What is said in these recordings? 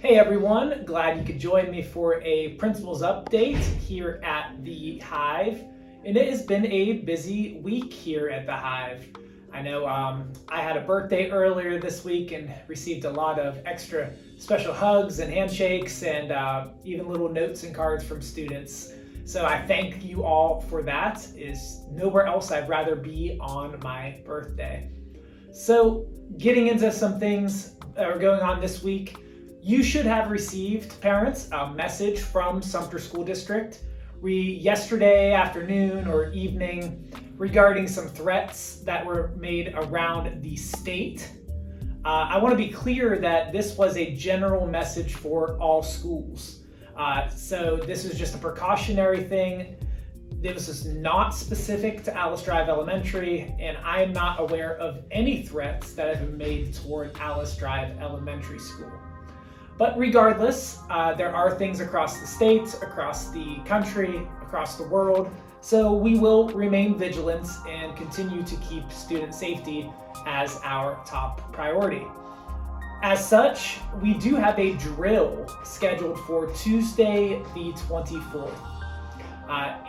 Hey everyone, glad you could join me for a principal's update here at the Hive. And it has been a busy week here at the Hive. I know I had a birthday earlier this week and received a lot of extra special hugs and handshakes and even little notes and cards from students. So I thank you all for that. Is nowhere else I'd rather be on my birthday. So getting into some things that are going on this week, you should have received, parents, a message from Sumter School District yesterday afternoon or evening regarding some threats that were made around the state. I want to be clear that this was a general message for all schools. So this is just a precautionary thing. This is not specific to Alice Drive Elementary, and I am not aware of any threats that have been made toward Alice Drive Elementary School. But regardless, there are things across the state, across the country, across the world, so we will remain vigilant and continue to keep student safety as our top priority. As such, we do have a drill scheduled for Tuesday the 24th.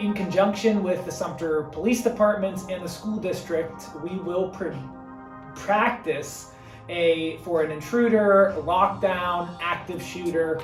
In conjunction with the Sumter Police Department and the school district, we will practice for an intruder, lockdown, active shooter.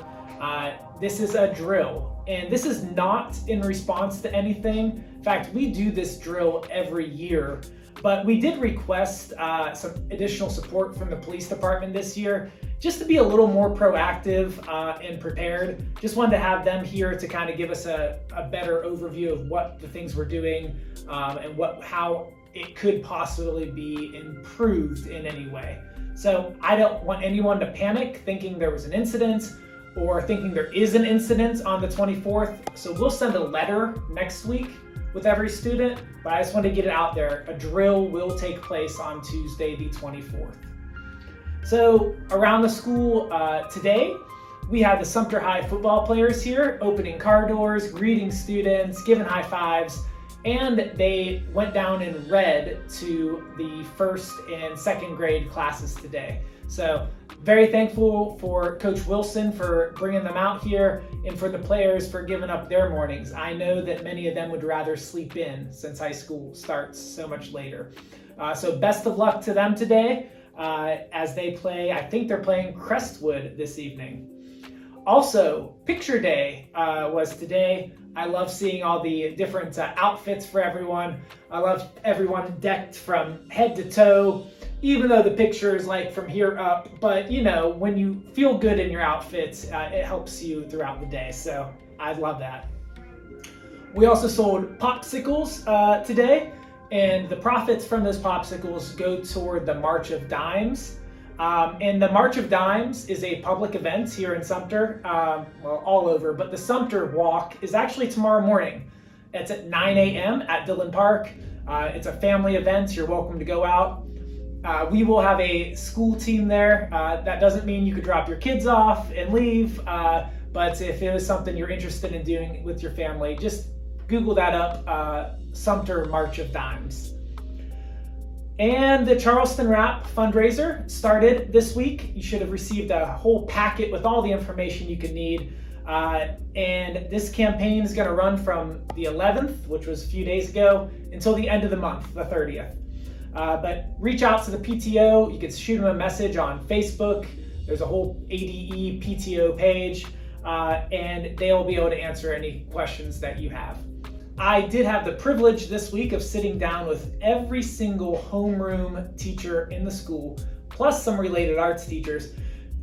This is a drill, and this is not in response to anything. In fact, we do this drill every year, but we did request some additional support from the police department this year, just to be a little more proactive and prepared. Just wanted to have them here to kind of give us a better overview of what the things we're doing and how it could possibly be improved in any way. So I don't want anyone to panic thinking there was an incident or thinking there is an incident on the 24th. So we'll send a letter next week with every student, but I just want to get it out there. A drill will take place on Tuesday the 24th. So around the school today, we had the Sumter High football players here opening car doors, greeting students, giving high fives, and they went down in red to the first and second grade classes today. So very thankful for Coach Wilson for bringing them out here and for the players for giving up their mornings. I know that many of them would rather sleep in since high school starts so much later. So best of luck to them today as they play. I think they're playing Crestwood this evening. Also, Picture Day was today. I love seeing all the different outfits for everyone. I love everyone decked from head to toe, even though the picture is like from here up. But you know, when you feel good in your outfits, it helps you throughout the day. So I love that. We also sold popsicles today, and the profits from those popsicles go toward the March of Dimes. And the March of Dimes is a public event here in Sumter, all over, but the Sumter Walk is actually tomorrow morning. It's at 9 a.m. at Dillon Park. It's a family event. You're welcome to go out. We will have a school team there. That doesn't mean you could drop your kids off and leave, but if it was something you're interested in doing with your family, just Google that up, Sumter March of Dimes. And the Charleston Wrap fundraiser started this week. You should have received a whole packet with all the information you could need. And this campaign is going to run from the 11th, which was a few days ago, until the end of the month, the 30th. But reach out to the PTO. You can shoot them a message on Facebook. There's a whole ADE PTO page, and they'll be able to answer any questions that you have. I did have the privilege this week of sitting down with every single homeroom teacher in the school, plus some related arts teachers,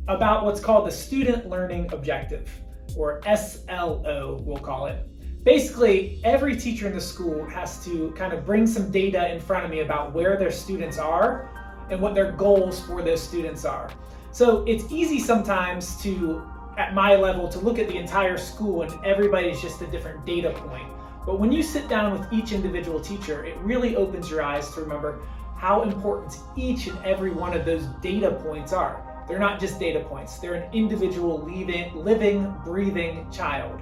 about what's called the Student Learning Objective, or SLO, we'll call it. Basically, every teacher in the school has to kind of bring some data in front of me about where their students are and what their goals for those students are. So it's easy sometimes to, at my level, to look at the entire school and everybody's just a different data point. But when you sit down with each individual teacher, it really opens your eyes to remember how important each and every one of those data points are. They're not just data points. They're an individual living, breathing child.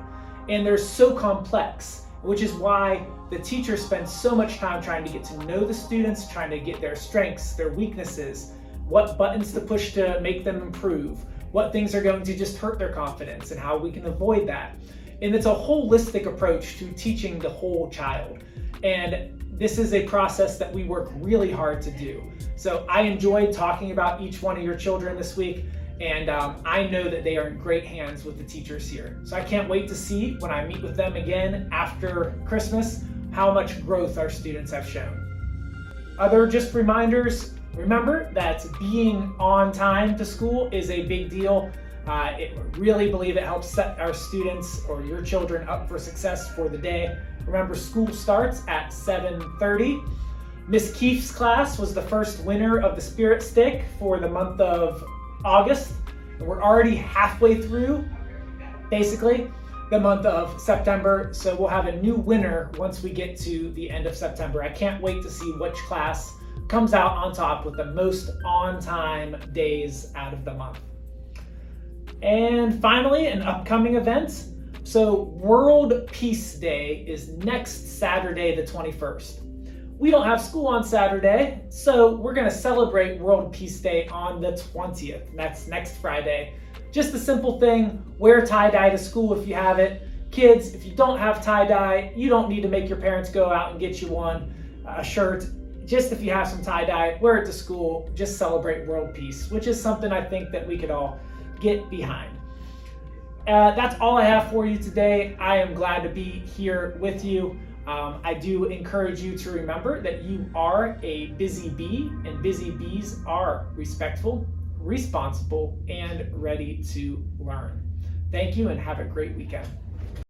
And they're so complex, which is why the teacher spends so much time trying to get to know the students, trying to get their strengths, their weaknesses, what buttons to push to make them improve, what things are going to just hurt their confidence and how we can avoid that. And it's a holistic approach to teaching the whole child. And this is a process that we work really hard to do. So I enjoyed talking about each one of your children this week, and I know that they are in great hands with the teachers here. So I can't wait to see when I meet with them again after Christmas how much growth our students have shown. Other just reminders, remember that being on time to school is a big deal. I really believe it helps set our students or your children up for success for the day. Remember, school starts at 7:30. Miss Keefe's class was the first winner of the Spirit Stick for the month of August. And we're already halfway through, basically, the month of September. So we'll have a new winner once we get to the end of September. I can't wait to see which class comes out on top with the most on-time days out of the month. And finally, an upcoming event. So World Peace Day is next Saturday, the 21st. We don't have school on Saturday, so we're gonna celebrate World Peace Day on the 20th. That's next Friday. Just a simple thing, wear tie-dye to school if you have it. Kids, if you don't have tie-dye, you don't need to make your parents go out and get you one, a shirt. Just if you have some tie-dye, wear it to school, just celebrate world peace, which is something I think that we could all get behind. That's all I have for you today. I am glad to be here with you. I do encourage you to remember that you are a busy bee, and busy bees are respectful, responsible, and ready to learn. Thank you and have a great weekend.